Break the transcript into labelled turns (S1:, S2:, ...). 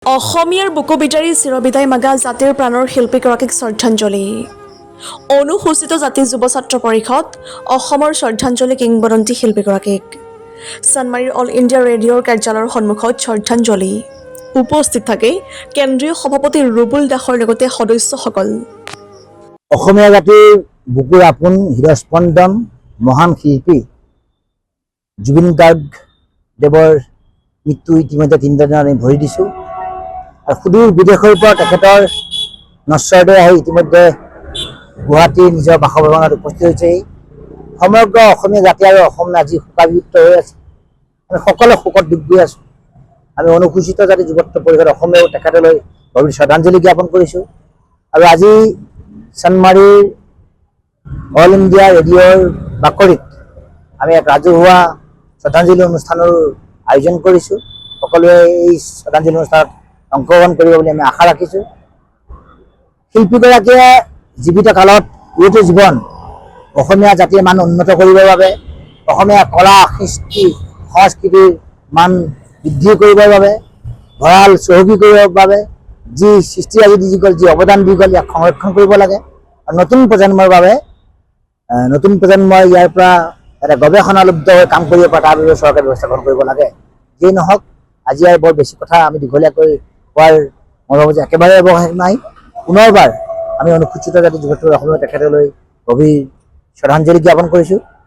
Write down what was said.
S1: অসমীয়াৰ বুকু বিদাৰি চিৰবিদায় মাগা জাতিৰ প্ৰাণৰ শিল্পীগৰাকীক শ্ৰদ্ধাঞ্জলি। অনুসূচিত জাতি যুৱ ছাত্ৰ পৰিষদ অসমৰ শ্ৰদ্ধাঞ্জলি কিংবদন্তী শিল্পীগৰাকীক। চানমাৰীৰ অল ইণ্ডিয়া ৰেডিঅ'ৰ কাৰ্যালয়ৰ সন্মুখত শ্ৰদ্ধাঞ্জলি। উপস্থিত থাকে কেন্দ্ৰীয় সভাপতি ৰুবুল দাসৰ লগতে সদস্যসকল।
S2: অসমীয়া জাতিৰ বুকুৰ আপোন হৃদস্পন্দন মহান শিল্পী জুবিন গাৰ্গদেৱৰ মৃত্যু ইতিমধ্যে 3 দিনত আমি ভৰি দিছোঁ আৰু সুদূৰ বিদেশৰ পৰা তেখেতৰ নশ্বৰদেহ আহি ইতিমধ্যে গুৱাহাটীৰ নিজৰ বাসভৱনত উপস্থিত হৈছেহি। সমগ্ৰ অসমীয়া জাতি আৰু অসম আজি শোকাবিভক্ত হৈ আছে। আমি সকলো শোকত ডুব গৈ আছোঁ। আমি অনুসূচিত জাতি যুৱত্ব পৰিষদ অসমেও তেখেতলৈ গভীৰ শ্ৰদ্ধাঞ্জলি জ্ঞাপন কৰিছোঁ আৰু আজি চানমাৰীৰ অল ইণ্ডিয়া ৰেডিঅ'ৰ বাকৰিত আমি এক ৰাজহুৱা শ্ৰদ্ধাঞ্জলি অনুষ্ঠানৰ আয়োজন কৰিছোঁ। সকলোৱে এই শ্ৰদ্ধাঞ্জলি অনুষ্ঠানত অংশগ্ৰহণ কৰিব বুলি আমি আশা ৰাখিছোঁ। শিল্পীগৰাকীয়ে জীৱিত কালত গোটেই জীৱন অসমীয়া জাতিৰ মান উন্নত কৰিবৰ বাবে, অসমীয়া কলা কৃষ্টি সংস্কৃতিৰ মান বৃদ্ধি কৰিবৰ বাবে, ভঁৰাল চহকী কৰিবৰ বাবে যি সৃষ্টিৰাজি দি গ'ল, যি অৱদান দি গ'ল, ইয়াক সংৰক্ষণ কৰিব লাগে আৰু নতুন প্ৰজন্মৰ বাবে নতুন প্ৰজন্মই ইয়াৰ পৰা এটা গৱেষণালব্ধ হৈ কাম কৰিব পাৰে তাৰ বাবে চৰকাৰে ব্যৱস্থা গ্ৰহণ কৰিব লাগে। যিয়ে নহওক আজি আৰু বৰ বেছি কথা আমি দীঘলীয়াকৈ কোৱাৰ মই ভাবোঁ যে একেবাৰে অৱকাশ নাই। পুনৰবাৰ আমি অনুসূচিত জাতি যুৱত্ব অসমৰ তেখেতলৈ গভীৰ শ্ৰদ্ধাঞ্জলি জ্ঞাপন কৰিছোঁ।